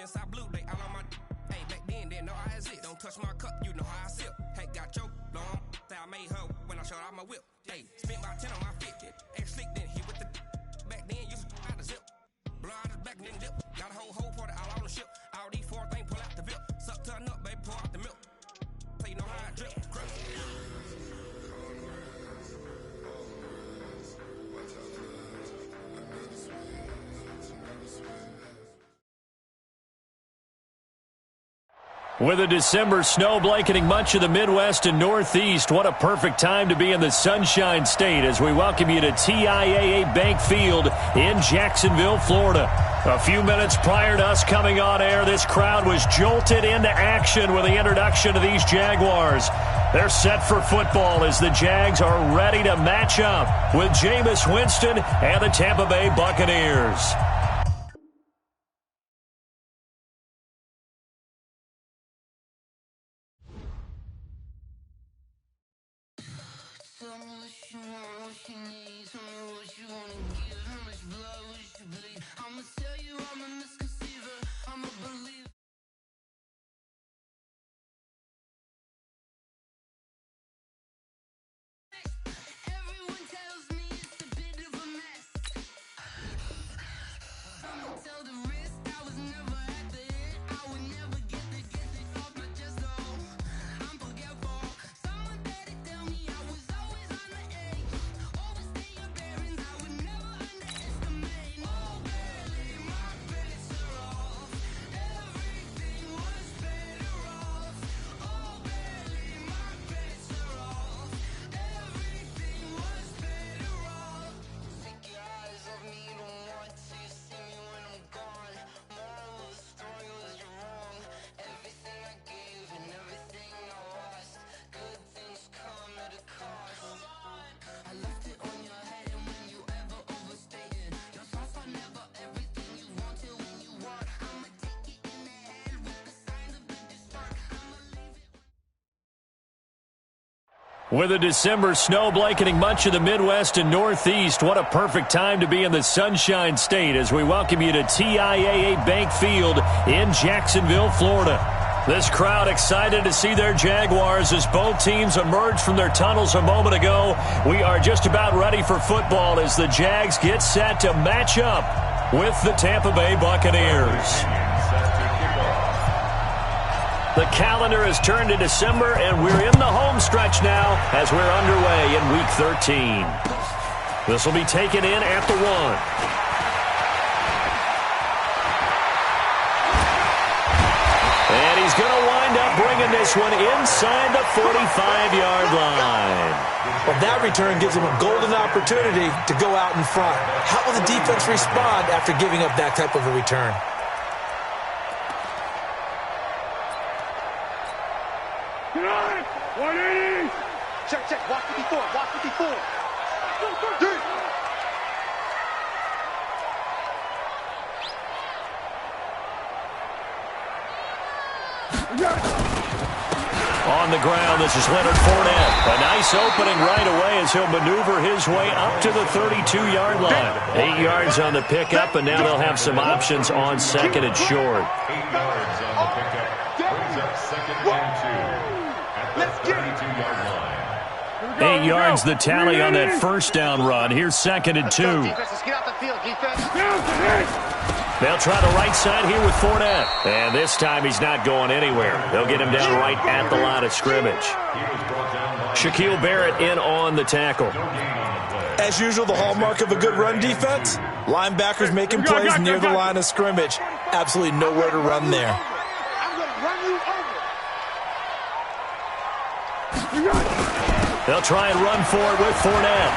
since I blew, they all on my hey, back then, didn't know I exist. Don't touch my cup, you know how I sip. Hey, got your long, say I made her when I showed out my whip. Hey, spent about 10 on my fit. Ex-slick, then hit with the back then, used to out the zip. Blow out his back and then dip. Got a whole party all on the ship. All these four things, pull out the VIP. Suck to a nut, baby, pour out the milk. So you know how I drip. With a December snow blanketing much of the Midwest and Northeast, what a perfect time to be in the Sunshine State as we welcome you to TIAA Bank Field in Jacksonville, Florida. A few minutes prior to us coming on air, this crowd was jolted into action with the introduction of these Jaguars. They're set for football as the Jags are ready to match up with Jameis Winston and the Tampa Bay Buccaneers. With a December snow blanketing much of the Midwest and Northeast, what a perfect time to be in the Sunshine State as we welcome you to TIAA Bank Field in Jacksonville, Florida. This crowd excited to see their Jaguars as both teams emerged from their tunnels a moment ago. We are just about ready for football as the Jags get set to match up with the Tampa Bay Buccaneers. The calendar has turned to December, and we're in the home stretch now as we're underway in Week 13. This will be taken in at the 1. And he's going to wind up bringing this one inside the 45-yard line. Well, that return gives him a golden opportunity to go out in front. How will the defense respond after giving up that type of a return? Check. Watch 54. Watch 54. Dude. On the ground, this is Leonard Fournette. A nice opening right away as he'll maneuver his way up to the 32-yard line. 8 yards on the pickup, and now they'll have some options on second and short. 8 yards on the pickup. Brings up second and 2 at the 32-yard line. 8 yards the tally on that first down run. Here's second and 2. Let's get out the field, defense. They'll try the right side here with Fournette. And this time he's not going anywhere. They'll get him down right at the line of scrimmage. Shaquille Barrett in on the tackle. As usual, the hallmark of a good run defense, linebackers making plays near the line of scrimmage. Absolutely nowhere to run there. I'm going to run you over. They'll try and run for it with Fournette.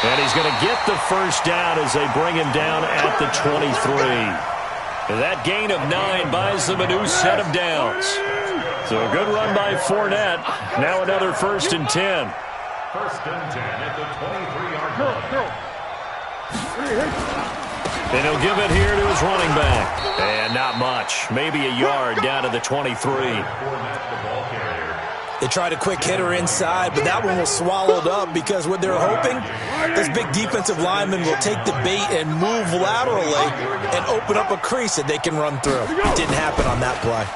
And he's going to get the first down as they bring him down at the 23. That gain of 9 buys them a new set of downs. So a good run by Fournette. Now another first and 10. First and 10 at the 23-yard line. And he'll give it here to his running back. And not much. Maybe a yard down to the 23. They tried a quick hitter inside, but that one was swallowed up because what they're hoping, those big defensive linemen will take the bait and move laterally and open up a crease that they can run through. Didn't happen on that play.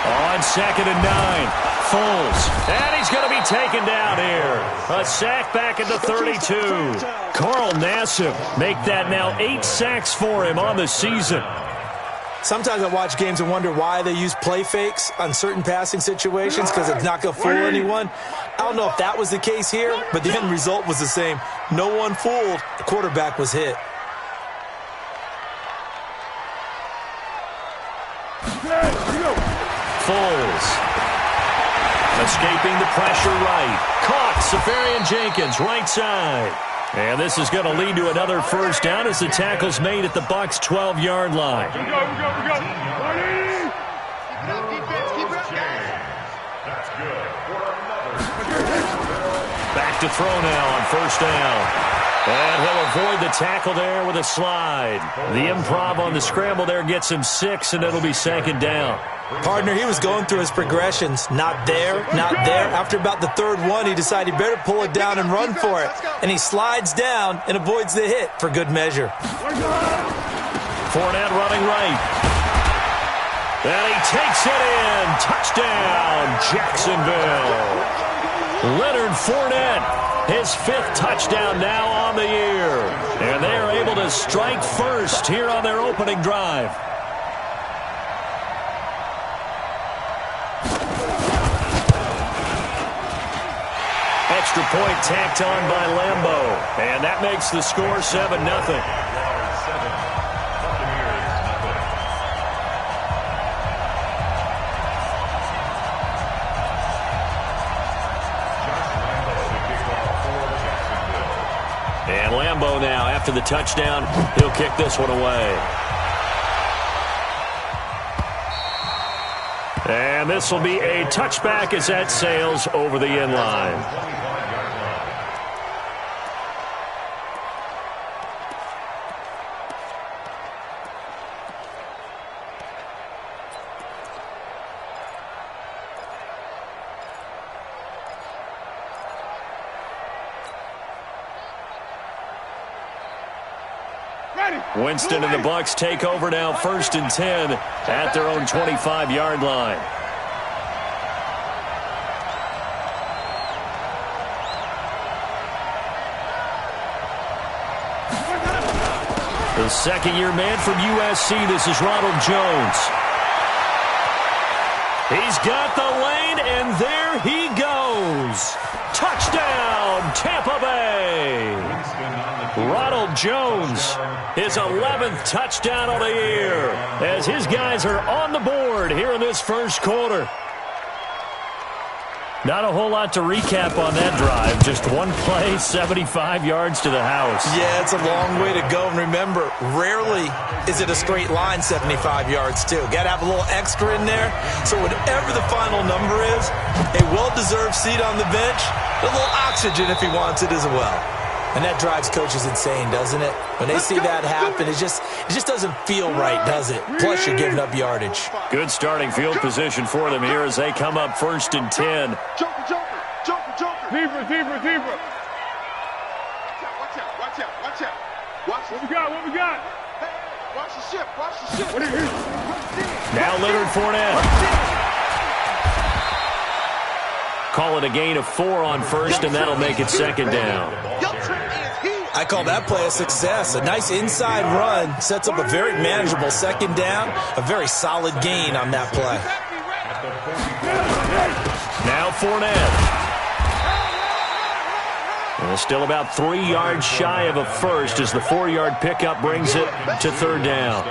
On 2nd and 9, Foles. And he's going to be taken down here. A sack back at the 32. Carl Nassib make that now 8 sacks for him on the season. Sometimes I watch games and wonder why they use play fakes on certain passing situations because it's not going to fool anyone. I don't know if that was the case here, but the end result was the same. No one fooled. The quarterback was hit. Foles. Escaping the pressure right. Caught. Safarian Jenkins, right side. And this is going to lead to another first down as the tackle's made at the Bucs' 12-yard line. We go. Keep it up, guys. That's good for another. Back to throw now on first down. And he'll avoid the tackle there with a slide. The improv on the scramble there gets him 6, and it'll be 2nd down. Partner, he was going through his progressions. Not there, not there. After about the 3rd one, he decided he better pull it down and run for it. And he slides down and avoids the hit for good measure. Fournette running right. And he takes it in. Touchdown, Jacksonville. Leonard Fournette, his 5th touchdown now on the year. And they are able to strike first here on their opening drive. Extra point tacked on by Lambeau. And that makes the score 7-0. And Lambeau now, after the touchdown, he'll kick this one away. And this will be a touchback as that sails over the end line. Winston and the Bucs take over now, 1st and 10 at their own 25-yard line. The 2nd-year man from USC, this is Ronald Jones. He's got the lane, and there he goes. Touchdown, Tampa Bay. Ronald Jones, his 11th touchdown of the year, as his guys are on the board here in this first quarter. Not a whole lot to recap on that drive. Just one play, 75 yards to the house. Yeah, it's a long way to go. And remember, rarely is it a straight line 75 yards, too. Got to have a little extra in there. So whatever the final number is, a well-deserved seat on the bench, a little oxygen if he wants it as well. And that drives coaches insane, doesn't it? When they see that happen, it just doesn't feel right, does it? Plus, you're giving up yardage. Good starting field position for them here as they come up 1st and 10. Jumper. Zebra. Watch out. What we got? Hey, watch the ship. Now Leonard Fournette. Call it a gain of 4 on 1st, and that'll make it 2nd down. I call that play a success. A nice inside run sets up a very manageable 2nd down. A very solid gain on that play. Now Fournette. And still about 3 yards shy of a first as the 4-yard pickup brings it to 3rd down.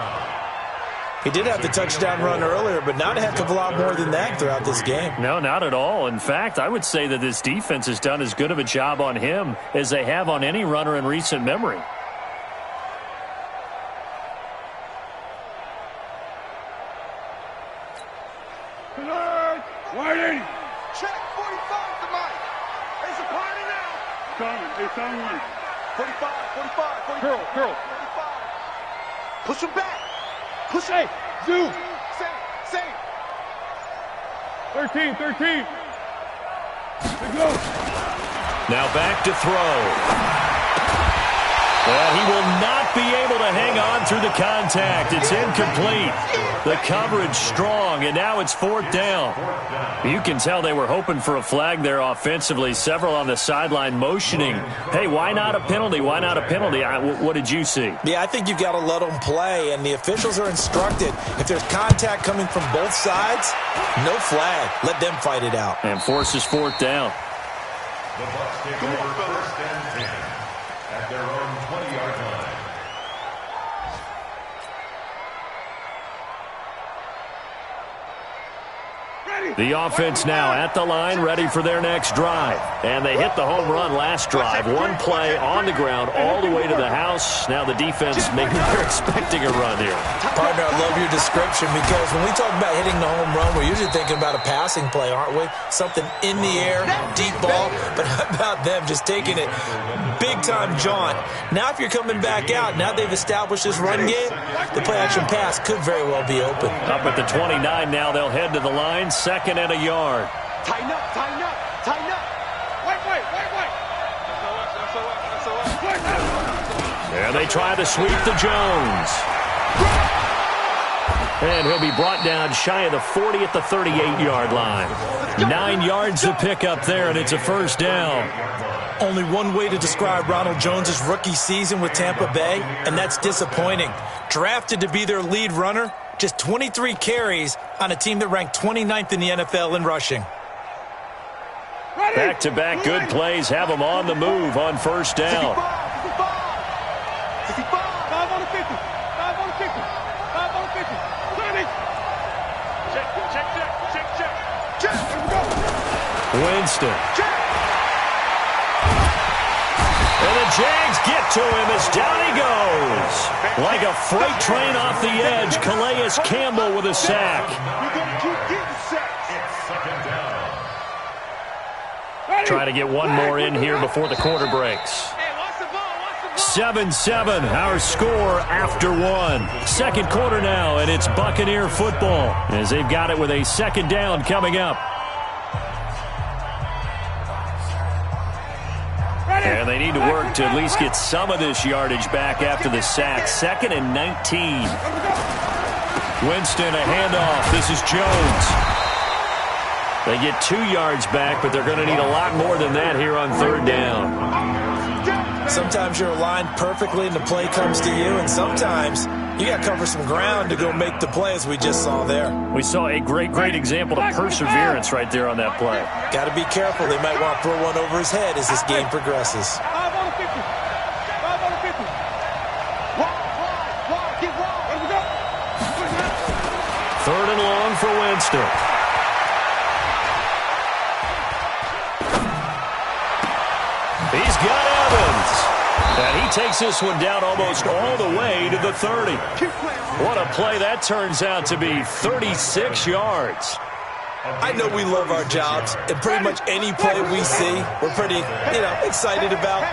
He did have the touchdown run earlier, but not a heck of a lot more than that throughout this game. No, not at all. In fact, I would say that this defense has done as good of a job on him as they have on any runner in recent memory. Check 45 to Mike. It's a party now. It's on one. 45. Curl. 45. Push him back. Push it. Zoom. Same. 13. Now back to throw. Well, he will not be able to hang on through the contact. It's incomplete. The coverage strong, and now it's 4th down. You can tell they were hoping for a flag there offensively. Several on the sideline motioning. Hey, why not a penalty? Why not a penalty? What did you see? Yeah, I think you've got to let them play, and the officials are instructed. If there's contact coming from both sides, no flag. Let them fight it out. And forces 4th down. The Bucs take over 1st and 10 at their own 20-yard line. The offense now at the line, ready for their next drive. And they hit the home run last drive. One play on the ground all the way to the house. Now the defense, maybe they're expecting a run here. Partner, I love your description because when we talk about hitting the home run, we're usually thinking about a passing play, aren't we? Something in the air, deep ball. But how about them just taking it big-time jaunt? Now if you're coming back out, now they've established this run game, the play-action pass could very well be open. Up at the 29 now, they'll head to the line, 2nd and a yard. Tighten up, tighten up, tighten up. Wait. And they try to sweep to Jones. And he'll be brought down shy of the 40 at the 38-yard line. 9 yards to pick up there, and it's a 1st down. Only one way to describe Ronald Jones' rookie season with Tampa Bay, and that's disappointing. Drafted to be their lead runner, just 23 carries on a team that ranked 29th in the NFL in rushing. Back-to-back good plays have them on the move on 1st down. 5 on the 50. 5 on the 50. 5 on the 50. 20. Check. Here we go. Winston. Check. And the Jags get to him as down he goes. Like a freight train off the edge, Calais Campbell with a sack. You're going to keep getting sacks. It's 2nd down. Try to get one more in here before the quarter breaks. 7-7, our score after 1. 2nd quarter now, and it's Buccaneer football as they've got it with a 2nd down coming up. And they need to work to at least get some of this yardage back after the sack. 2nd and 19. Winston, a handoff. This is Jones. They get 2 yards back, but they're going to need a lot more than that here on 3rd down. Sometimes you're aligned perfectly and the play comes to you, and sometimes you got to cover some ground to go make the play, as we just saw there. We saw a great example of perseverance right there on that play. Got to be careful. They might want to throw one over his head as this game progresses. 5 on the 50. 5 on the 50. Wide. Get wide. Here we go. 3rd and long for Winston. He's got Evans. And he takes this one down almost all the way to the 30. What a play that turns out to be, 36 yards. I know we love our jobs, and pretty much any play we see, we're pretty, excited about.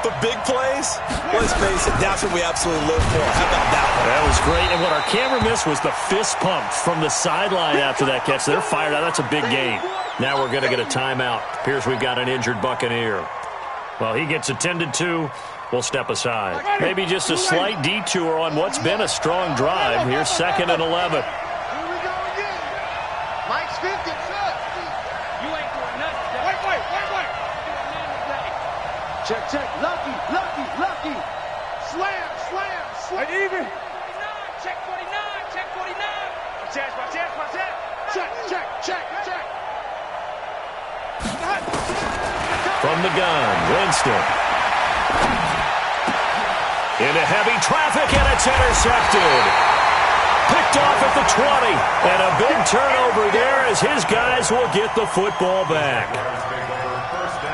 But big plays, let's face it, that's what we absolutely live for. How about that one? That was great. And what our camera missed was the fist pump from the sideline after that catch. They're fired out. That's a big gain. Now we're going to get a timeout. Appears we've got an injured Buccaneer. Well, he gets attended to. We'll step aside. Maybe just a slight detour on what's been a strong drive. Here's 2nd and 11. Here we go again. Mike's 50. You ain't doing nothing. Wait. Check. Lucky. Slam. Even. Check 49. Check. From the gun, Winston. Into heavy traffic, and it's intercepted. Picked off at the 20. And a big turnover there as his guys will get the football back.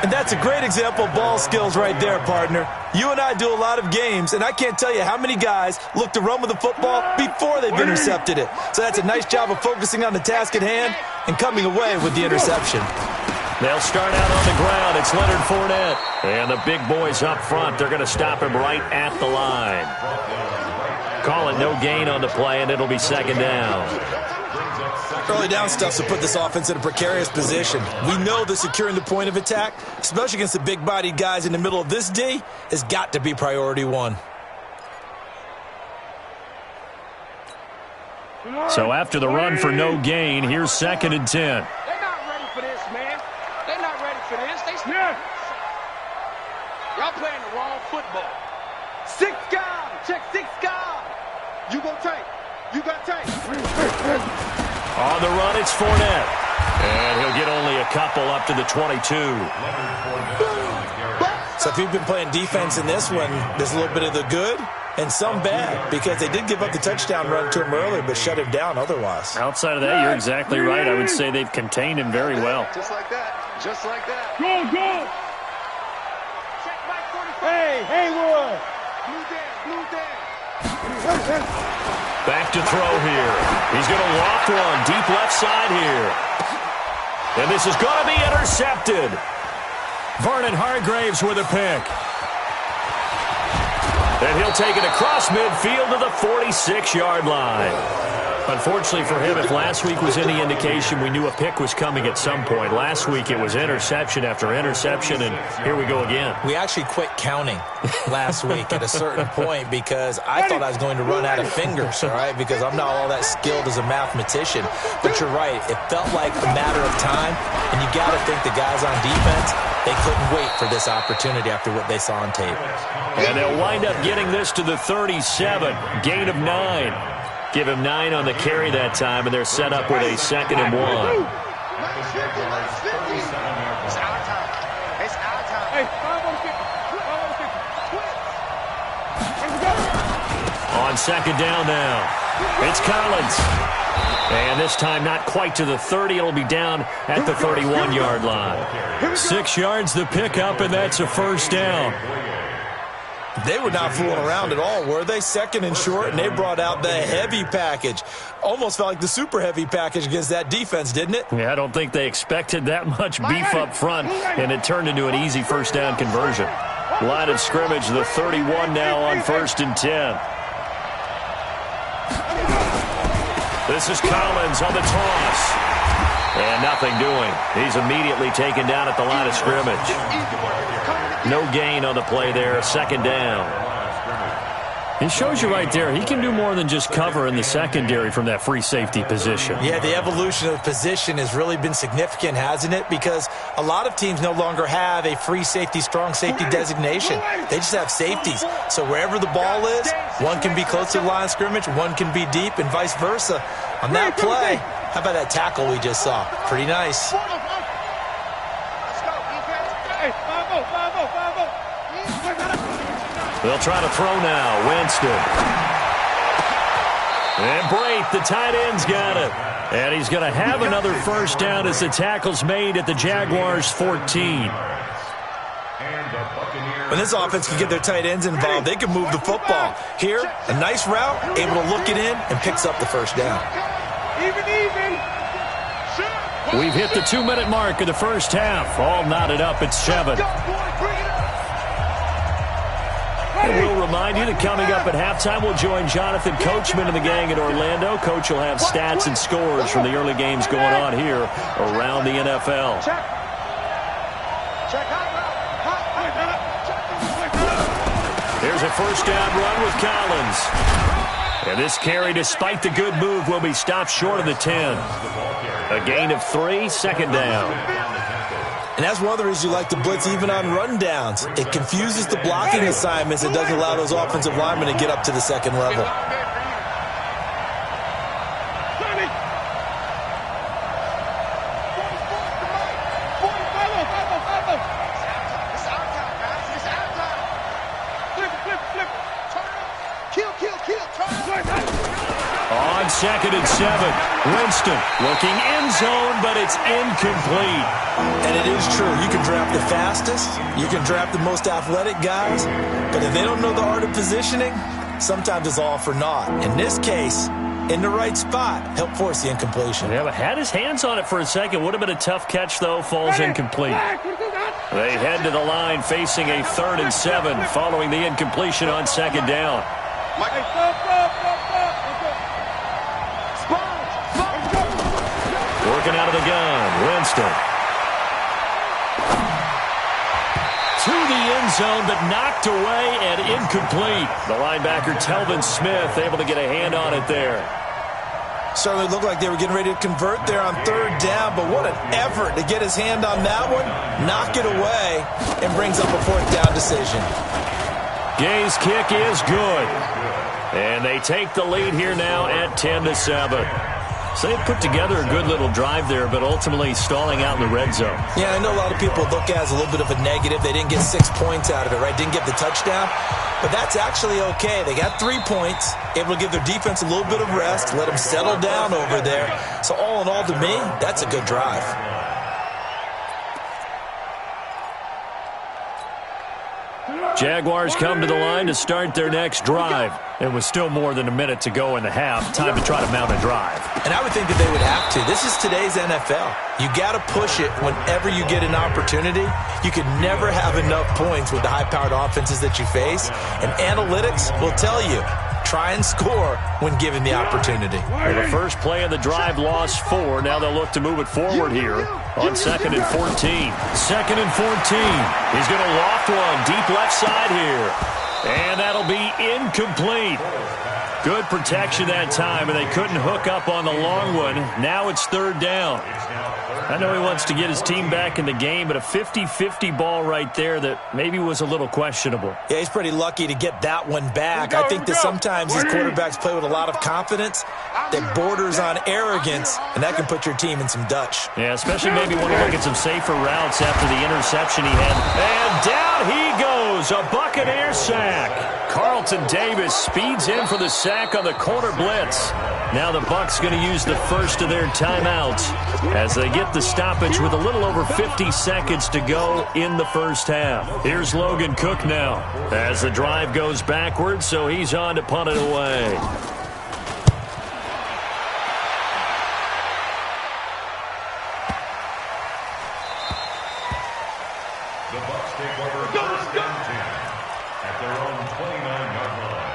And that's a great example of ball skills right there, partner. You and I do a lot of games, and I can't tell you how many guys look to run with the football before they've intercepted it. So that's a nice job of focusing on the task at hand and coming away with the interception. They'll start out on the ground. It's Leonard Fournette. And the big boys up front, they're going to stop him right at the line. Call it no gain on the play, and it'll be 2nd down. Early down stuff to put this offense in a precarious position. We know that securing the point of attack, especially against the big-bodied guys in the middle of this D, has got to be priority one. So after the run for no gain, here's 2nd and 10. They're not ready for this, man. They're not ready for this. Y'all playing the wrong football. 6 guys. Check 6 guys. You gonna take. You got take. On the run, it's Fournette. And he'll get only a couple up to the 22. So if you've been playing defense in this one, there's a little bit of the good and some bad, because they did give up the touchdown run to him earlier, but shut him down otherwise. Outside of that, you're exactly right. I would say they've contained him very well. Just like that. Just like that. Go! Check Mike 45. Hey, Haywood! Blue down. Back to throw here. He's going to loft one deep left side here. And this is going to be intercepted. Vernon Hargraves with a pick. And he'll take it across midfield to the 46-yard line. Unfortunately for him, if last week was any indication, we knew a pick was coming at some point. Last week it was interception after interception, and here we go again. We actually quit counting last week at a certain point because I thought I was going to run out of fingers, all right, because I'm not all that skilled as a mathematician. But you're right. It felt like a matter of time, and you got to think the guys on defense, they couldn't wait for this opportunity after what they saw on tape. And they'll wind up getting this to the 37, gain of 9. Give him 9 on the carry that time, and they're set up with a 2nd and 1. It's our time. It's our time. Hey, 5 On 2nd down now, it's Collins. And this time not quite to the 30. It'll be down at the 31-yard line. 6 yards the pickup, and that's a 1st down. They were not fooling around at all, were they? 2nd and short, and they brought out the heavy package. Almost felt like the super heavy package against that defense, didn't it? Yeah, I don't think they expected that much beef up front, and it turned into an easy 1st down conversion. Line of scrimmage, the 31 now on 1st and 10. This is Collins on the toss. And nothing doing. He's immediately taken down at the line of scrimmage. No gain on the play there, 2nd down. He shows you right there, he can do more than just cover in the secondary from that free safety position. Yeah, the evolution of position has really been significant, hasn't it? Because a lot of teams no longer have a free safety, strong safety designation. They just have safeties. So wherever the ball is, one can be close to the line of scrimmage, one can be deep, and vice versa. On that play, how about that tackle we just saw? Pretty nice. They'll try to throw now. Winston. And Brate, the tight end's got it. And he's going to have another 1st down as the tackle's made at the Jaguars' 14. When this offense can get their tight ends involved, they can move the football. Here, a nice route, able to look it in, and picks up the 1st down. Even. We've hit the 2-minute mark of the 1st half. All knotted up at 7. And we'll remind you that coming up at halftime, we'll join Jonathan Coachman and the gang in Orlando. Coach will have stats and scores from the early games going on here around the NFL. Here's a 1st down run with Collins. And this carry, despite the good move, will be stopped short of the 10. A gain of 3, 2nd down. And that's one of the reasons you like to blitz even on rundowns. It confuses the blocking assignments. It doesn't allow those offensive linemen to get up to the 2nd level. On 2nd and 7, Winston looking end zone, but it's incomplete. And it is true. You can draft the fastest. You can draft the most athletic guys. But if they don't know the art of positioning, sometimes it's all for naught. In this case, in the right spot, help force the incompletion. Yeah, but had his hands on it for a second. Would have been a tough catch, though. Falls incomplete. They head to the line facing a 3rd and 7 following the incompletion on 2nd down. shotgun. Winston. To the end zone, but knocked away and incomplete. The linebacker, Telvin Smith, able to get a hand on it there. Certainly looked like they were getting ready to convert there on third down, but what an effort to get his hand on that one, knock it away, and brings up a fourth down decision. Gay's kick is good. And they take the lead here now at 10-7. So they put together a good little drive there, but ultimately stalling out in the red zone. Yeah, I know a lot of people look at it as a little bit of a negative. They didn't get 6 points out of it, right? Didn't get the touchdown. But that's actually okay. They got 3 points, able to give their defense a little bit of rest, let them settle down over there. So all in all, to me, that's a good drive. Jaguars come to the line to start their next drive. It was still more than a minute to go in the half. Time to try to mount a drive. And I would think that they would have to. This is today's NFL. You got to push it whenever you get an opportunity. You can never have enough points with the high-powered offenses that you face. And analytics will tell you, try and score when given the opportunity. Well, the first play of the drive lost 4. Now they'll look to move it forward here on 2nd and 14. 2nd and 14. He's going to loft one deep left side here. And that'll be incomplete. Good protection that time, and they couldn't hook up on the long one. Now it's third down. I know he wants to get his team back in the game, but a 50-50 ball right there that maybe was a little questionable. Yeah, he's pretty lucky to get that one back. I think that sometimes these quarterbacks play with a lot of confidence that borders on arrogance, and that can put your team in some Dutch. Yeah, especially maybe want to look at some safer routes after the interception he had. And down he goes, a Buccaneer sack. Carlton Davis speeds in for the sack on the corner blitz. Now the Bucs going to use the first of their timeouts as they get the stoppage with a little over 50 seconds to go in the first half. Here's Logan Cook now as the drive goes backwards, so he's on to punt it away. The Bucs take over first and 10 at their own 29-yard line.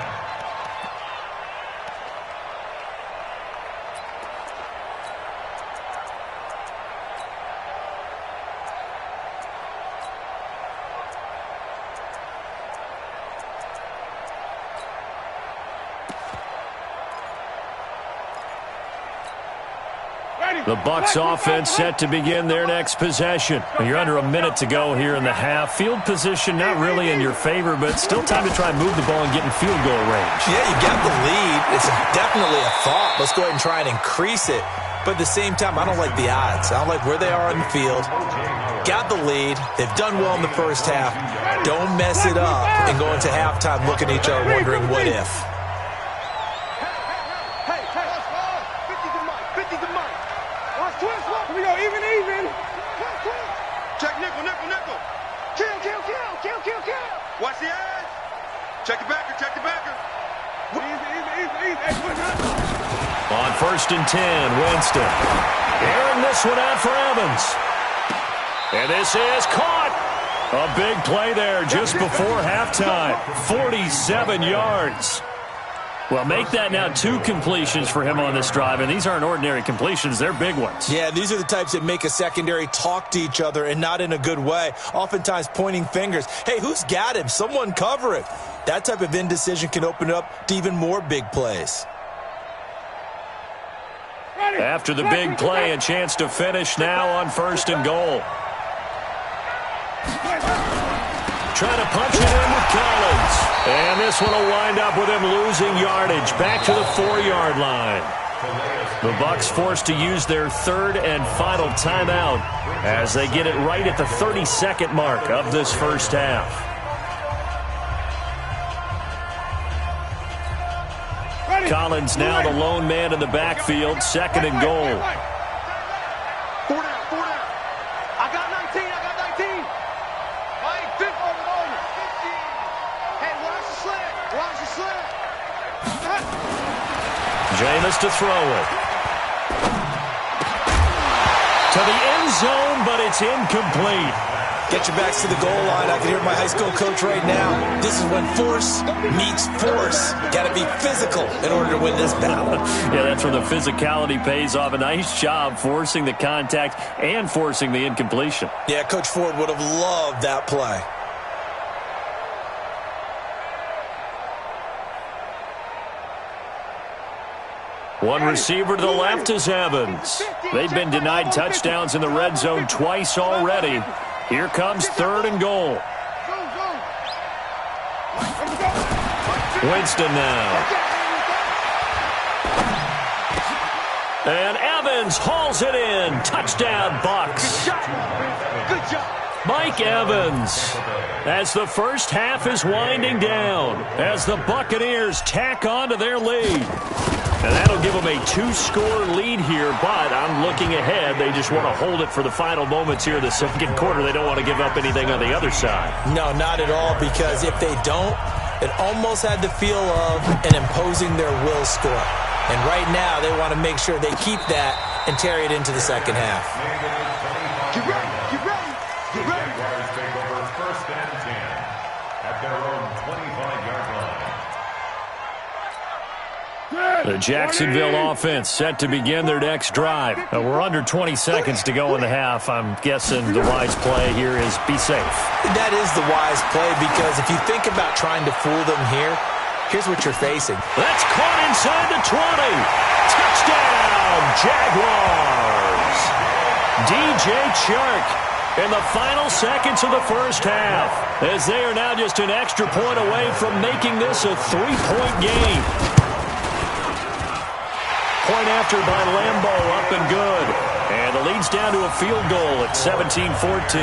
The Bucs offense set to begin their next possession. You're under a minute to go here in the half. Field position not really in your favor, but still time to try and move the ball and get in field goal range. Yeah, you got the lead. It's definitely a thought. Let's go ahead and try and increase it. But at the same time, I don't like the odds. I don't like where they are on the field. Got the lead. They've done well in the first half. Don't mess it up and go into halftime looking at each other wondering what if. Check nickel. Kill. Watch the edge. Check the backer. Easy. On 1st and 10, Winston. Airing this one out for Evans. And this is caught. A big play there just before halftime. 47 yards. Well, make that now 2 completions for him on this drive, and these aren't ordinary completions. They're big ones. Yeah, these are the types that make a secondary talk to each other and not in a good way, oftentimes pointing fingers. Hey, who's got him? Someone cover it. That type of indecision can open it up to even more big plays. After the big play, a chance to finish now on 1st and goal. Trying to punch it in with Collins. And this one will wind up with him losing yardage back to the 4-yard line. The Bucs forced to use their 3rd and final timeout as they get it right at the 32nd mark of this first half. Collins now the lone man in the backfield, 2nd and goal. 4 down. I got 19. Jameis to throw it. To the end zone, but it's incomplete. Get your backs to the goal line. I can hear my high school coach right now. This is when force meets force. Got to be physical in order to win this battle. Yeah, that's where the physicality pays off. A nice job forcing the contact and forcing the incompletion. Yeah, Coach Ford would have loved that play. One receiver to the left is Evans. They've been denied touchdowns in the red zone twice already. Here comes 3rd and goal. Winston now. And Evans hauls it in. Touchdown, Bucks. Good job. Mike Evans, as the first half is winding down, as the Buccaneers tack on to their lead. And that'll give them a 2-score lead here, but I'm looking ahead. They just want to hold it for the final moments here in the second quarter. They don't want to give up anything on the other side. No, not at all, because if they don't, it almost had the feel of an imposing their will score. And right now, they want to make sure they keep that and carry it into the second half. Get ready, get ready, get ready. Jaguars take over 1st and 10 at their own 25-yard line. The Jacksonville offense set to begin their next drive. We're under 20 seconds to go in the half. I'm guessing the wise play here is be safe. That is the wise play, because if you think about trying to fool them here, here's what you're facing. That's caught inside the 20. Touchdown, Jaguars. DJ Chark in the final seconds of the first half, as they are now just an extra point away from making this a 3-point game. Point after by Lambo, up and good. And the lead's down to a field goal at 17-14.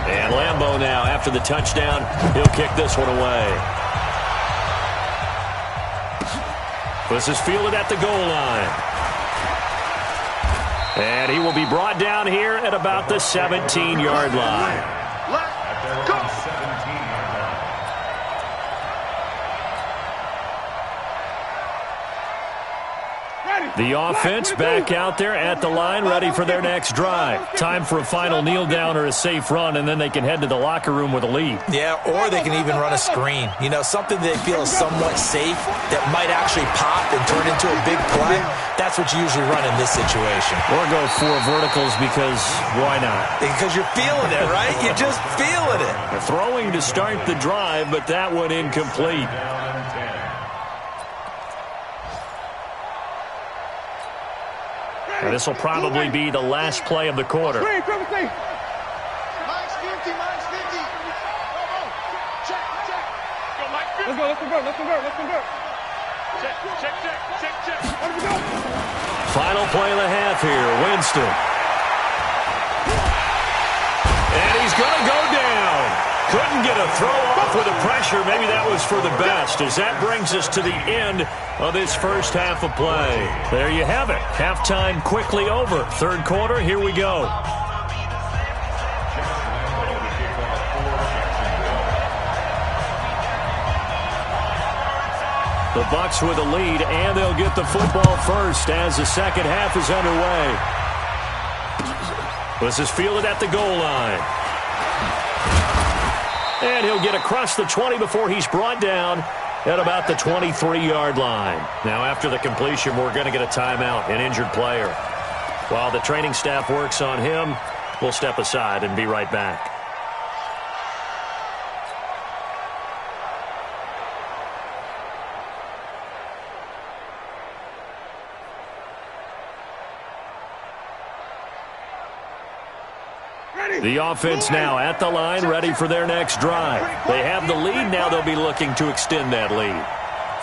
And Lambo now, after the touchdown, he'll kick this one away. This is fielded at the goal line. And he will be brought down here at about the 17-yard line. Let's go. 17-yard line. The offense back out there at the line, ready for their next drive. Time for a final kneel down or a safe run, and then they can head to the locker room with a lead. Yeah, or they can even run a screen. You know, something they feel is somewhat safe that might actually pop and turn into a big play. That's what you usually run in this situation. Or go 4 verticals, because why not? Because you're feeling it, right? You're just feeling it. They're throwing to start the drive, but that one incomplete. And this will probably be the last play of the quarter. Mine's 50, mine's 50. Check, check. Go, Mike. Let's go, let's convert, let's convert, let's convert. Check, check, check, check, check. Let me go. Final play of the half here, Winston. And he's going to go down. Couldn't get a throw off with the pressure. Maybe that was for the best, as that brings us to the end of this first half of play. There you have it. Halftime quickly over. Third quarter, here we go. The Bucs with a lead, and they'll get the football first as the second half is underway. This is fielded at the goal line. And he'll get across the 20 before he's brought down at about the 23-yard line. Now, after the completion, we're going to get a timeout, an injured player. While the training staff works on him, we'll step aside and be right back. The offense now at the line, ready for their next drive. They have the lead. Now they'll be looking to extend that lead.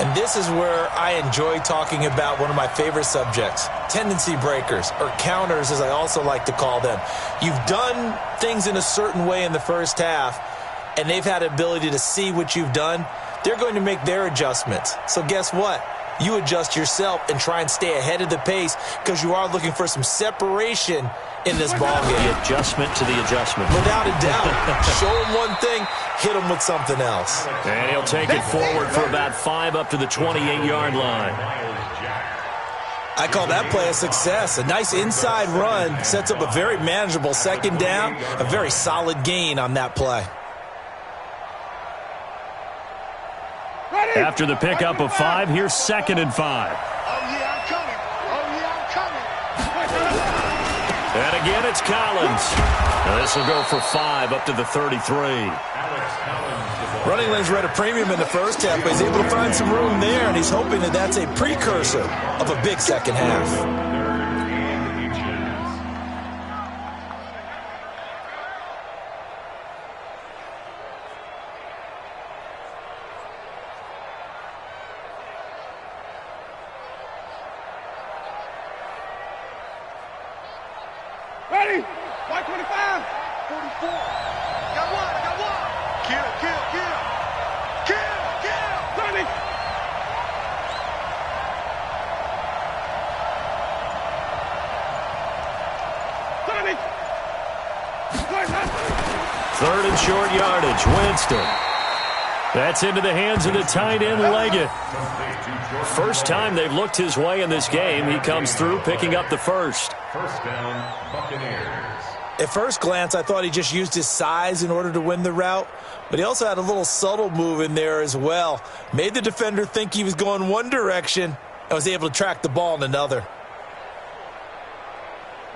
And this is where I enjoy talking about one of my favorite subjects, tendency breakers, or counters, as I also like to call them. You've done things in a certain way in the first half, and they've had the ability to see what you've done. They're going to make their adjustments. So guess what? you adjust yourself and try and stay ahead of the pace because you are looking for some separation in this ball game. The adjustment to the adjustment. Without a doubt. Show him one thing, hit him with something else. And he'll take it forward for about 5 up to the 28-yard line. I call that play a success. A nice inside run sets up a very manageable second down, a very solid gain on that play. After the pickup of 5, here's 2nd and 5. Oh, yeah, I'm coming. Oh, yeah, I'm coming. And again, it's Collins. Now this will go for 5 up to the 33. Running lanes were at a premium in the first half, but he's able to find some room there, and he's hoping that that's a precursor of a big second half. Ready? 525. 44. Got one. I got one. Kill. Sonny. Third and short yardage. Winston. That's into the hands of the tight end, Leggett. First time they've looked his way in this game. He comes through picking up the first. First down, Buccaneers. At first glance, I thought he just used his size in order to win the route, but he also had a little subtle move in there as well. Made the defender think he was going one direction and was able to track the ball in another.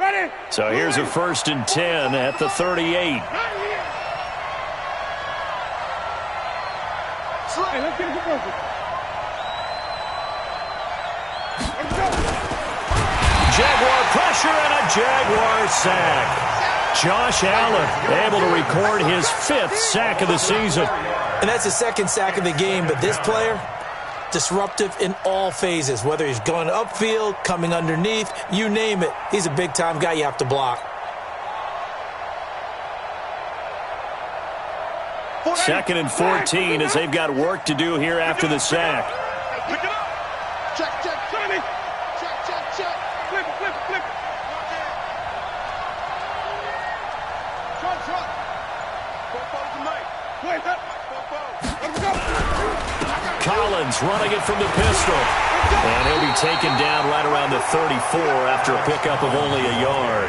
Ready? So here's a 1st and 10 at the 38. Hey, let's get it closer. Let's go. Jaguar pressure and a Jaguar sack. Josh Allen able to record his 5th sack of the season. And that's his 2nd sack of the game, but this player, disruptive in all phases, whether he's going upfield, coming underneath, you name it. He's a big-time guy you have to block. 2nd and 14 as they've got work to do here after the sack. Pick it up. Check. Sonny. Check. Flip. Trot. Football's the night. Wait up. Let's go. Collins running it from the pistol. And he'll be taken down right around the 34 after a pickup of only a yard.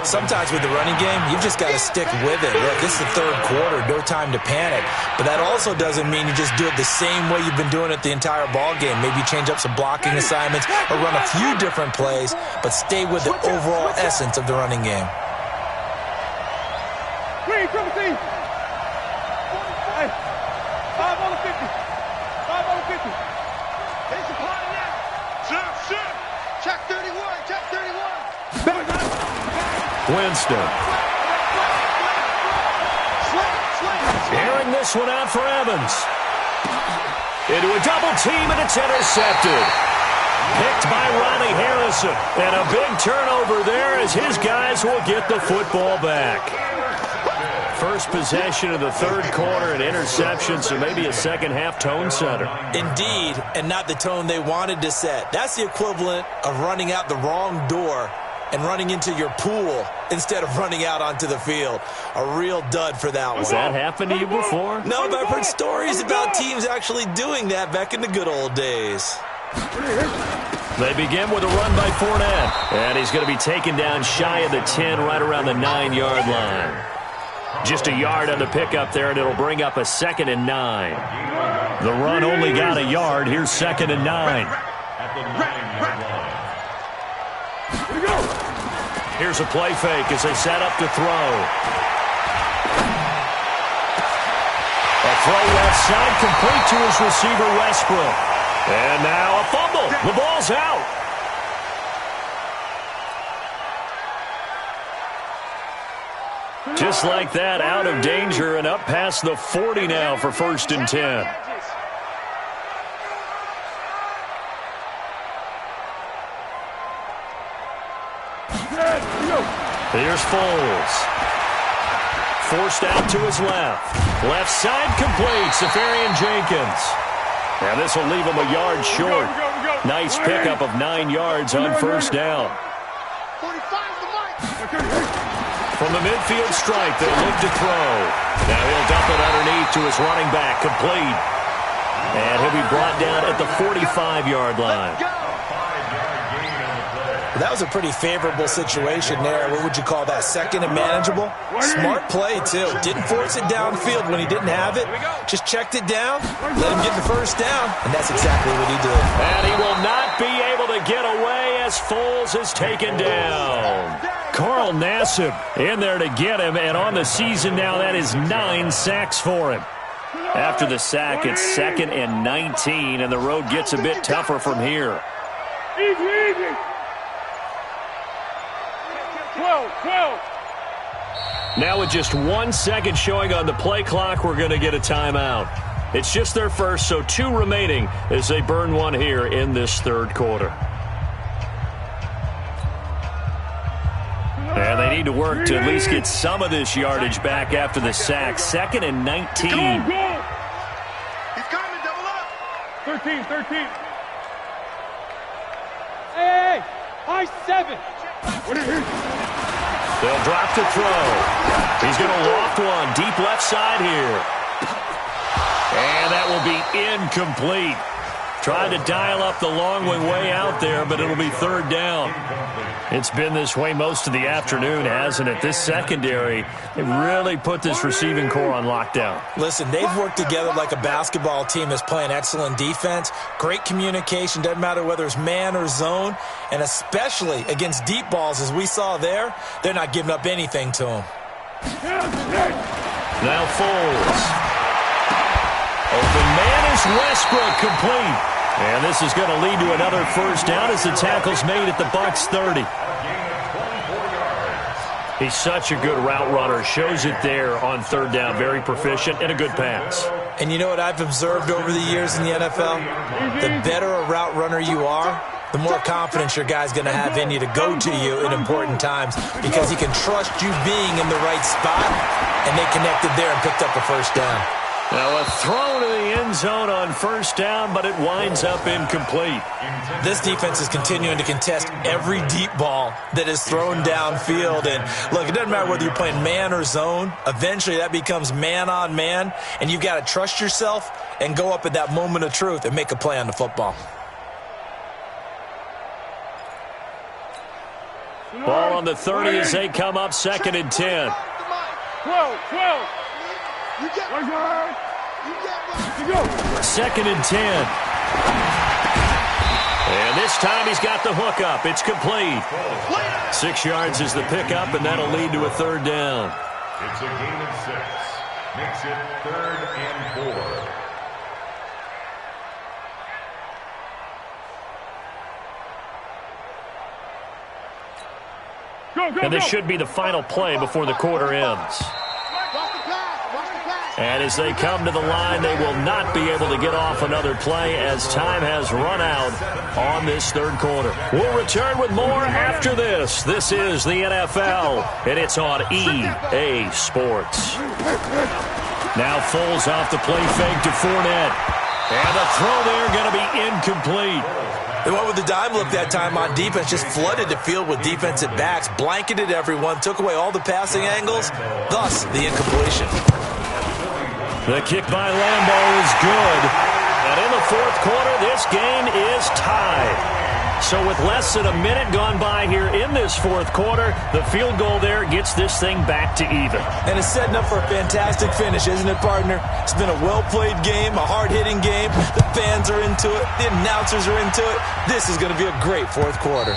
Sometimes with the running game, you've just got to stick with it. Look, this is the 3rd quarter, no time to panic. But that also doesn't mean you just do it the same way you've been doing it the entire ball game. Maybe change up some blocking assignments or run a few different plays, but stay with the overall essence of the running game. Green, 17. Hey, 5 on the 50. 5 on the 50. There's a party now. Shoot. Check 31. Winston. Airing this one out for Evans. Into a double team, and it's intercepted. Picked by Ronnie Harrison. And a big turnover there as his guys will get the football back. First possession of the 3rd quarter, an interception, so maybe a second-half tone setter. Indeed, and not the tone they wanted to set. That's the equivalent of running out the wrong door and running into your pool instead of running out onto the field. A real dud for that one. Has that happened to you before? No, but I've heard stories about teams actually doing that back in the good old days. They begin with a run by Fournette. And he's going to be taken down shy of the 10, right around the 9-yard line. Just a yard on the pickup there, and it'll bring up a 2nd and 9. The run only got a yard. Here's 2nd and 9. Here's a play fake as they set up to throw. A throw left side complete to his receiver, Westbrook. And now a fumble. The ball's out. Just like that, out of danger and up past the 40 now for 1st and 10. Here's Foles. Forced out to his left. Left side complete. Safarian Jenkins. And this will leave him a yard short. Nice pickup of 9 yards on first down. 45 the mic. From the midfield strike, they look to throw. Now he'll dump it underneath to his running back, complete. And he'll be brought down at the 45-yard line. That was a pretty favorable situation there. What would you call that? Second and manageable? Smart play, too. Didn't force it downfield when he didn't have it. Just checked it down, let him get the first down, and that's exactly what he did. And he will not be able to get away as Foles is taken down. Carl Nassib in there to get him, and on the season now, that is 9 sacks for him. After the sack, it's 2nd and 19, and the road gets a bit tougher from here. Easy. 12. Now with just 1 second showing on the play clock, we're going to get a timeout. It's just their first, so 2 remaining as they burn one here in this third quarter. And they need to work to at least get some of this yardage back after the sack. 2nd and 19. He's coming, double up. 13. Hey, high 7. They'll drop to throw. He's going to loft one deep left side here. And that will be incomplete. Tried to dial up the long way out there, but it'll be third down. It's been this way most of the afternoon, hasn't it? This secondary, it really put this receiving core on lockdown. Listen, they've worked together like a basketball team that's playing excellent defense. Great communication, doesn't matter whether it's man or zone. And especially against deep balls, as we saw there, they're not giving up anything to them. Now Foles. Open man is Westbrook, complete. And this is going to lead to another first down as the tackle's made at the Bucs 30. He's such a good route runner. Shows it there on third down. Very proficient and a good pass. And you know what I've observed over the years in the NFL? The better a route runner you are, the more confidence your guy's going to have in you to go to you in important times because he can trust you being in the right spot, and they connected there and picked up a first down. Now a throw to the end zone on first down, but it winds up incomplete. This defense is continuing to contest every deep ball that is thrown downfield. And look, it doesn't matter whether you're playing man or zone. Eventually that becomes man on man, and you've got to trust yourself and go up at that moment of truth and make a play on the football. Ball on the 30 as they come up 2nd and 10. 12. You get one. 2nd and 10. And this time he's got the hook up. It's complete. 6 yards is the pickup, and that'll lead to a third down. It's a gain of 6. Makes it 3rd and 4. And this should be the final play before the quarter ends. And as they come to the line, they will not be able to get off another play as time has run out on this third quarter. We'll return with more after this. This is the NFL, and it's on EA Sports. Now Foles off the play fake to Fournette. And the throw there going to be incomplete. They went with the dime look that time on defense, just flooded the field with defensive backs, blanketed everyone, took away all the passing angles, thus the incompletion. The kick by Lambeau is good. And in the fourth quarter, this game is tied. So with less than a minute gone by here in this fourth quarter, the field goal there gets this thing back to even. And it's setting up for a fantastic finish, isn't it, partner? It's been a well-played game, a hard-hitting game. The fans are into it. The announcers are into it. This is going to be a great fourth quarter.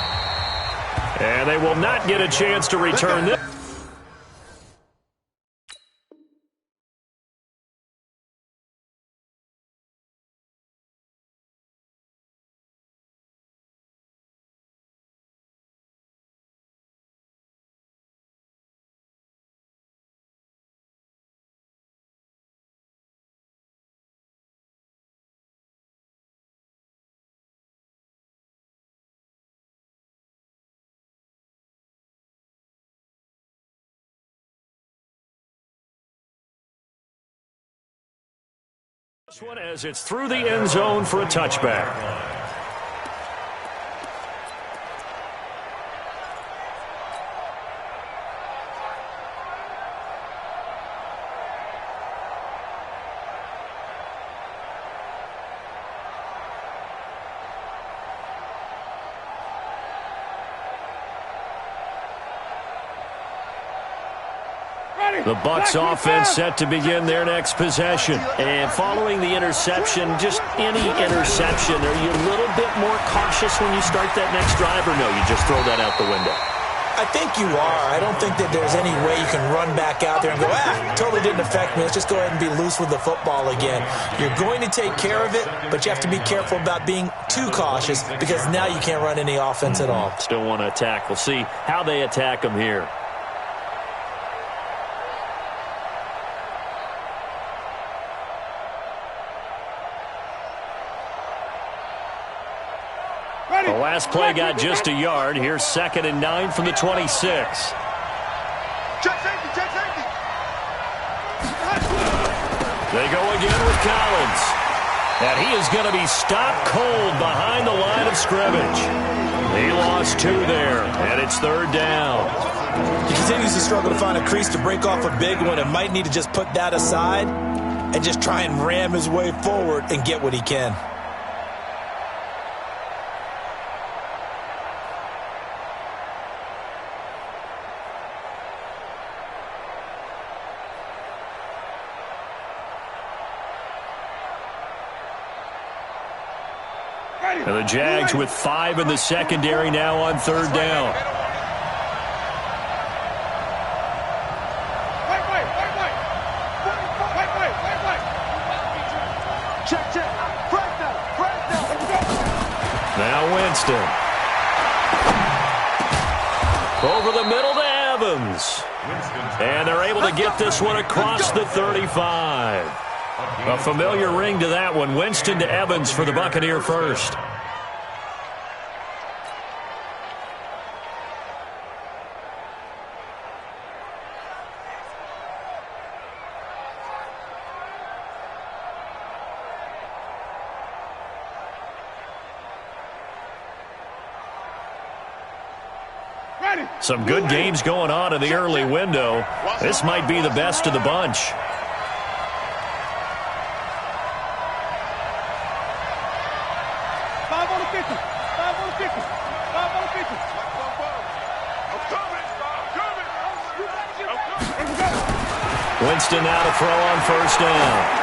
And they will not get a chance to return this. This one as it's through the end zone for a touchback. The Bucs offense set to begin their next possession. And following the interception, just any interception, are you a little bit more cautious when you start that next drive, or no, you just throw that out the window? I think you are. I don't think that there's any way you can run back out there and go, totally didn't affect me. Let's just go ahead and be loose with the football again. You're going to take care of it, but you have to be careful about being too cautious because now you can't run any offense at all. Still want to attack. We'll see how they attack them here. The last play got just a yard. Here's 2nd and 9 from the 26. Check safety, check safety. They go again with Collins. And he is going to be stopped cold behind the line of scrimmage. He lost 2 there, and it's 3rd down. He continues to struggle to find a crease to break off a big one and might need to just put that aside and just try and ram his way forward and get what he can. And the Jags with 5 in the secondary now on 3rd down. Check. Now Winston. Over the middle to Evans. And they're able to get this one across the 35. A familiar ring to that one. Winston to Evans for the Buccaneer first. Some good games going on in the early window. This might be the best of the bunch. Winston now to throw on 1st down.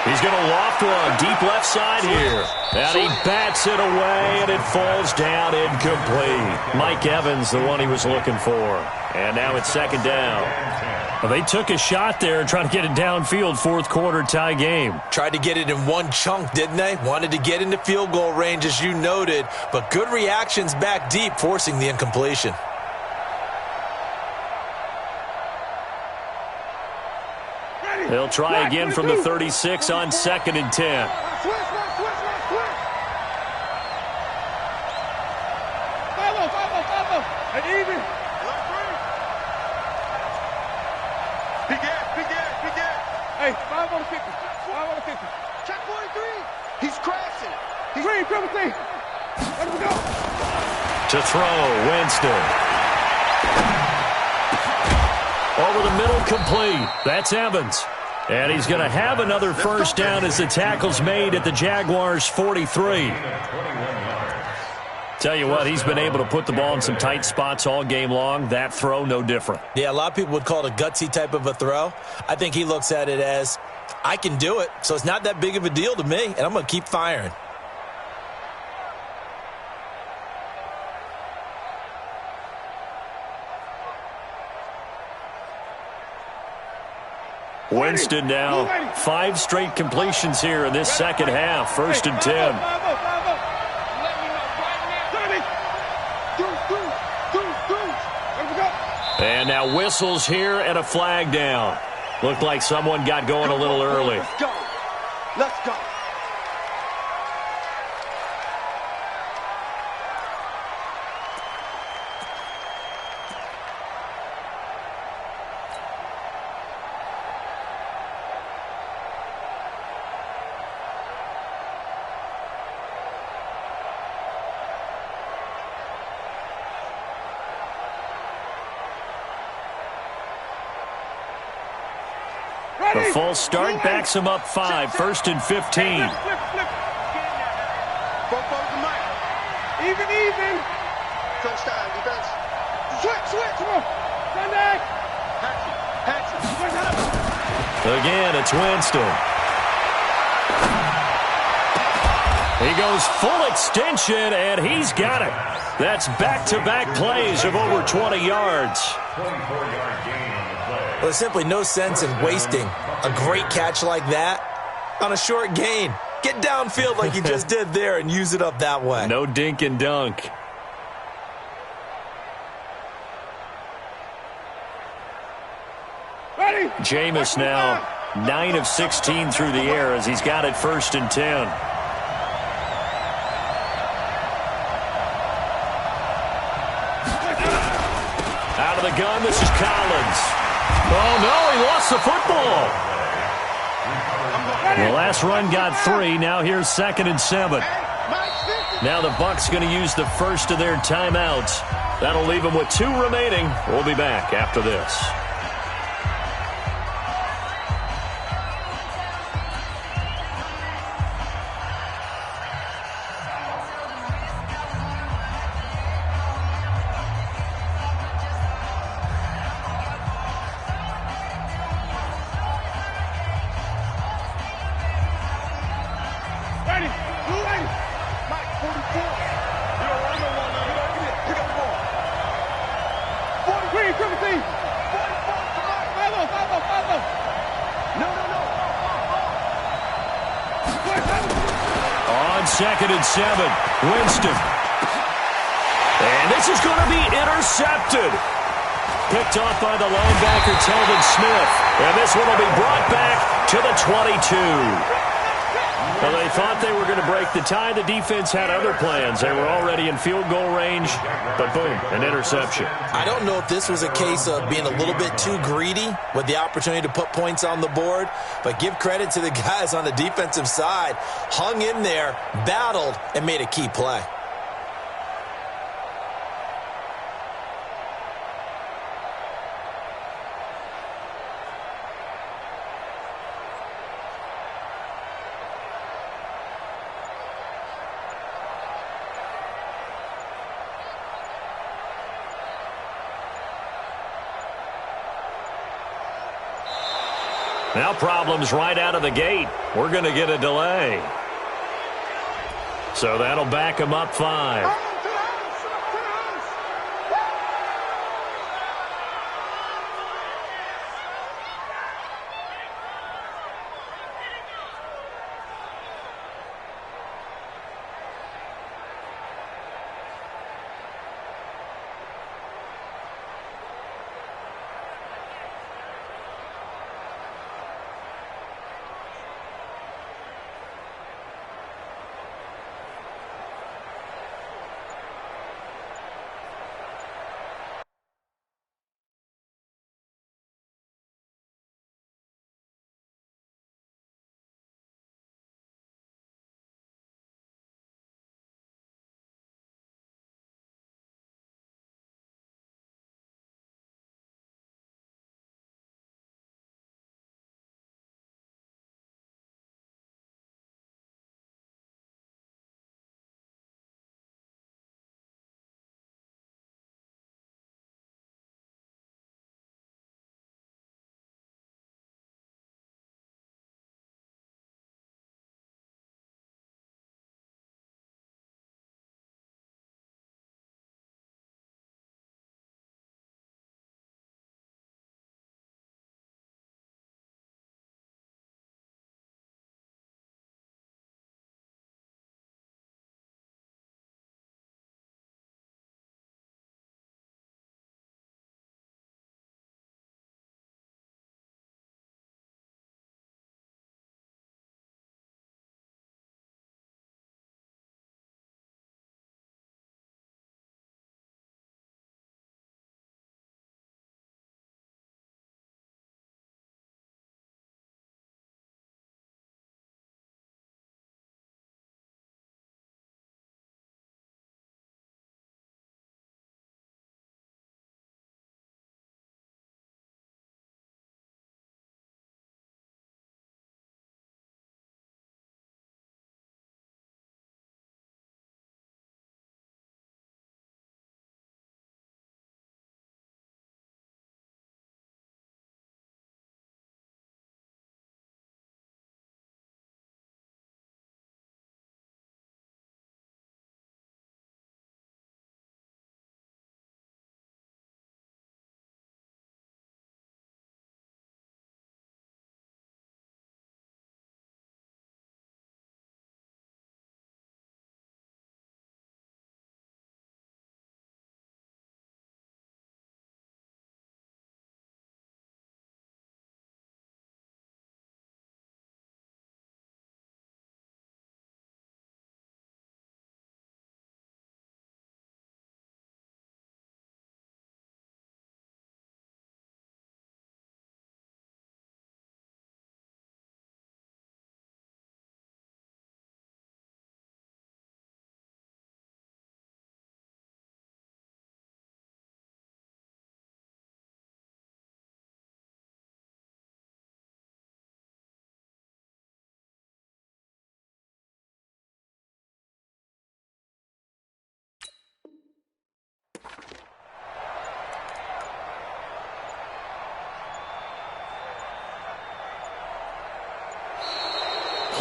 He's going to loft one deep left side here. And he bats it away, and it falls down incomplete. Mike Evans, the one he was looking for. And now it's 2nd down. Well, they took a shot there and tried to get it downfield, 4th quarter tie game. Tried to get it in one chunk, didn't they? Wanted to get into field goal range, as you noted, but good reactions back deep, forcing the incompletion. They'll try again from the 36 on 2nd and 10. Hey, 5 on 50. 5 on 50. Check 43. He's crashing. He's green, triple T. Let him go. To throw, Winston. Over the middle, complete. That's Evans. And he's going to have another 1st down as the tackle's made at the Jaguars' 43. Tell you what, he's been able to put the ball in some tight spots all game long. That throw, no different. Yeah, a lot of people would call it a gutsy type of a throw. I think he looks at it as, I can do it, so it's not that big of a deal to me, and I'm going to keep firing. Winston now 5 straight completions here in this 2nd half. 1st and 10. And now whistles here and a flag down. Looked like someone got going a little early. Let's go. Let's go. The false start backs him up 5, 1st and 15. Even. Touchdown, defense. Switch. Come on. Sunday. Again, it's Winston. He goes full extension, and he's got it. That's back-to-back plays of over 20 yards. 24-yard gain on the play. There's simply no sense in wasting a great catch like that on a short gain. Get downfield like you just did there and use it up that way. No dink and dunk. Jameis now 9 of 16 through the air as he's got it 1st and 10. Out of the gun, this is Collins. Oh, no, he lost the football. The last run got 3. Now here's 2nd and 7. Now the Bucs going to use the first of their timeouts. That'll leave them with 2 remaining. We'll be back after this. On 2nd and 7, Winston. And this is going to be intercepted. Picked off by the linebacker, Telvin Smith. And this one will be brought back to the 22. Well, they thought they were going to break the tie. The defense had other plans. They were already in field goal range, but boom, an interception. I don't know if this was a case of being a little bit too greedy with the opportunity to put points on the board, but give credit to the guys on the defensive side. Hung in there, battled, and made a key play. Now problems right out of the gate. We're going to get a delay. So that'll back him up 5.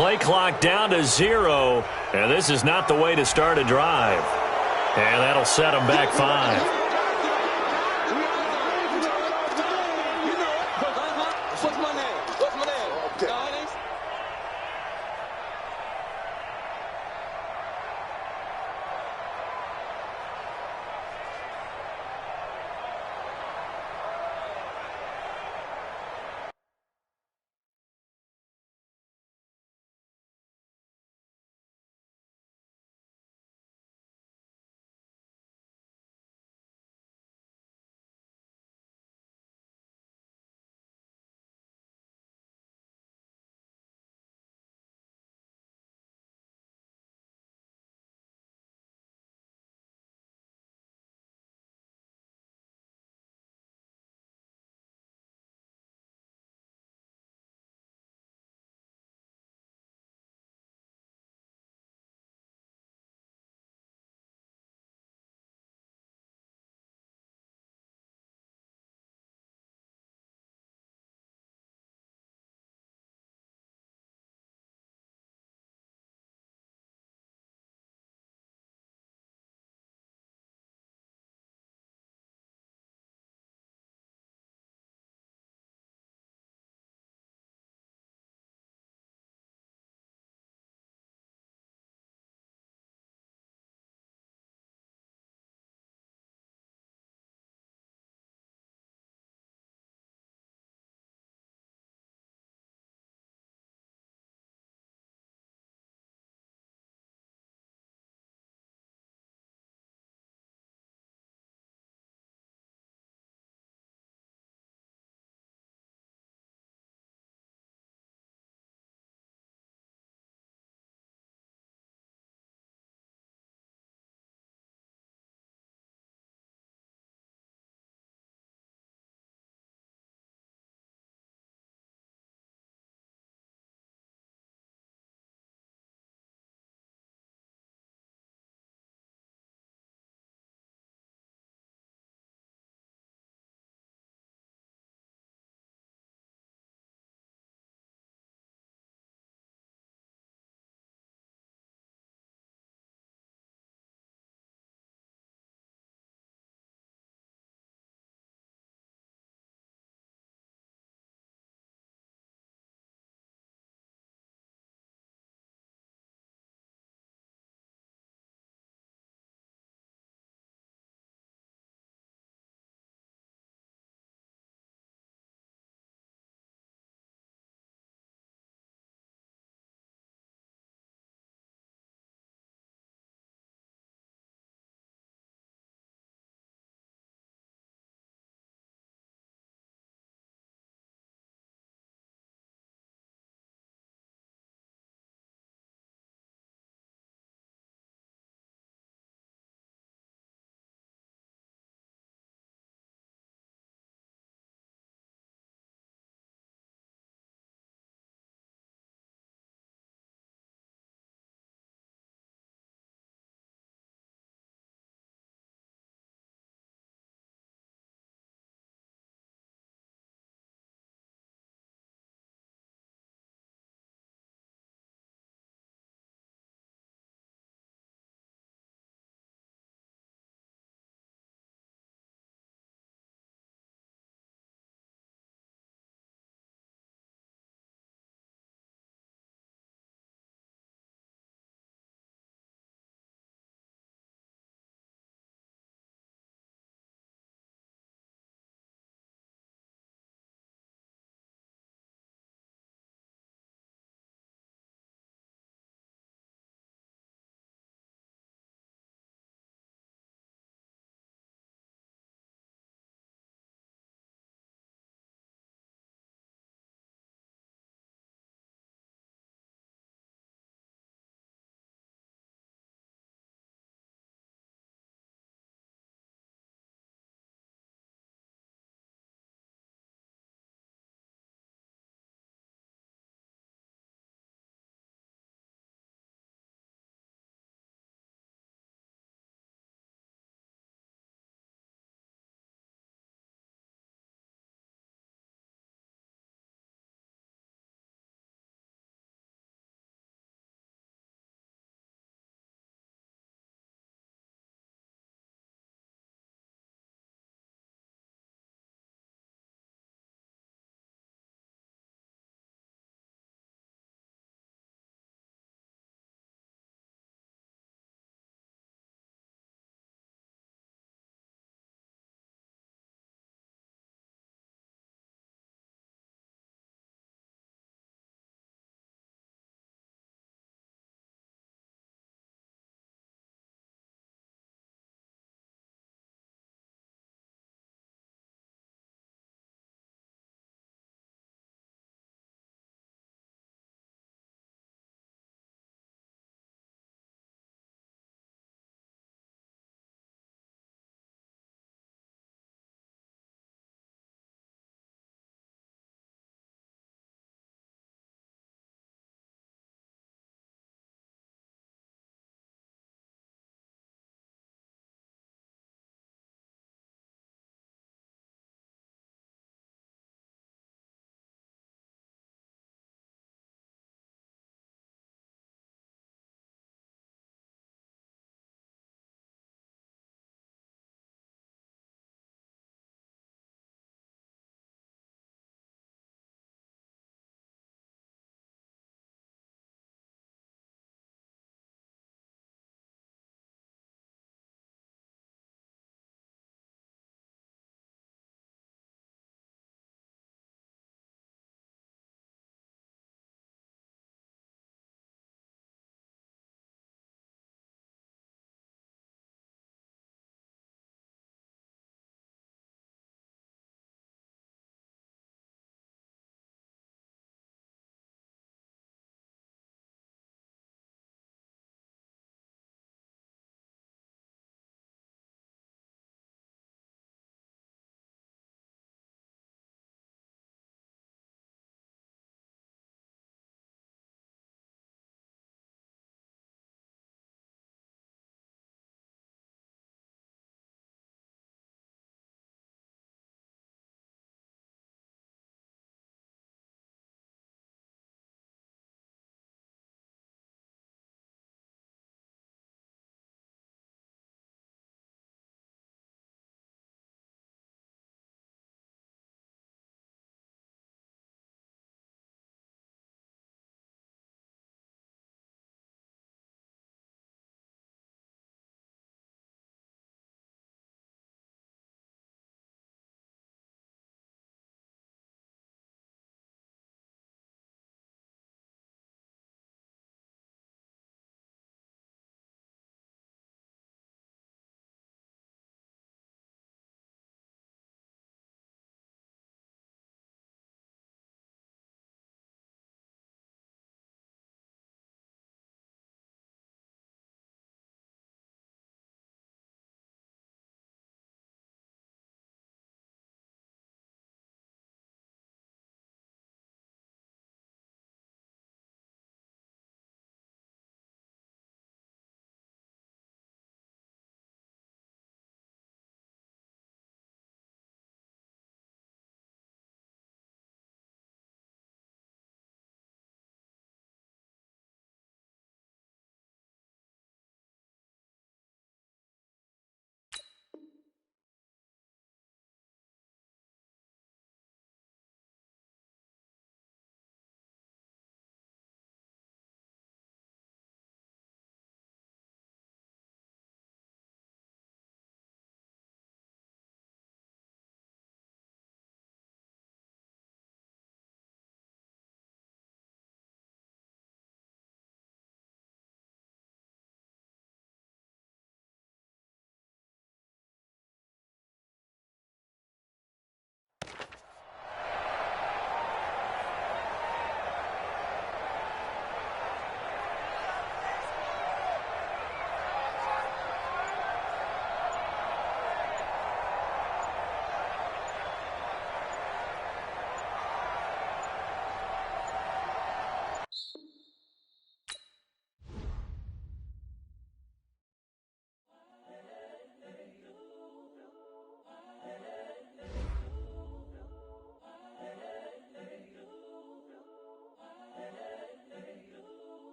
Play clock down to 0, and this is not the way to start a drive. And that'll set them back 5.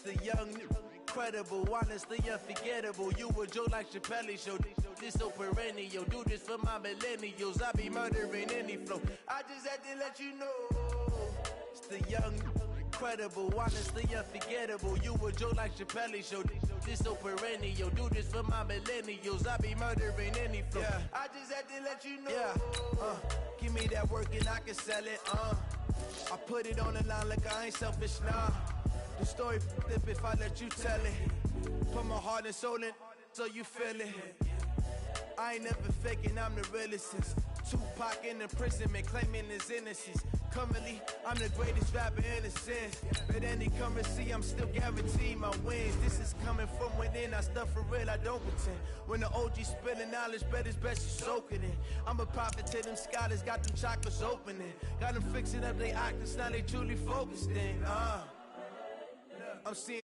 the young, incredible, honestly unforgettable. You a joke like Chappelle Show. This so perennial. Do this for my millennials. I be murdering any flow. I just had to let you know. It's the young, incredible, honestly unforgettable. You a joke like Chappelle Show. This so perennial. Do this for my millennials. I be murdering any flow. Yeah. I just had to let you know. Yeah. Give me that work and I can sell it. I put it on the line like I ain't selfish, nah. The story flip if I let you tell it. Put my heart and soul in so you feel it. I ain't never faking, I'm the realest since Tupac in imprisonment, claiming his innocence. Currently, I'm the greatest rapper in a sense. But any currency, I'm still guaranteed my wins. This is coming from within, I stuff for real, I don't pretend. When the OG spilling knowledge, bet it's best you soak it in. I'm a prophet to them scholars, got them chakras opening. Got them fixing up they octaves, now they truly focused in. I'm seeing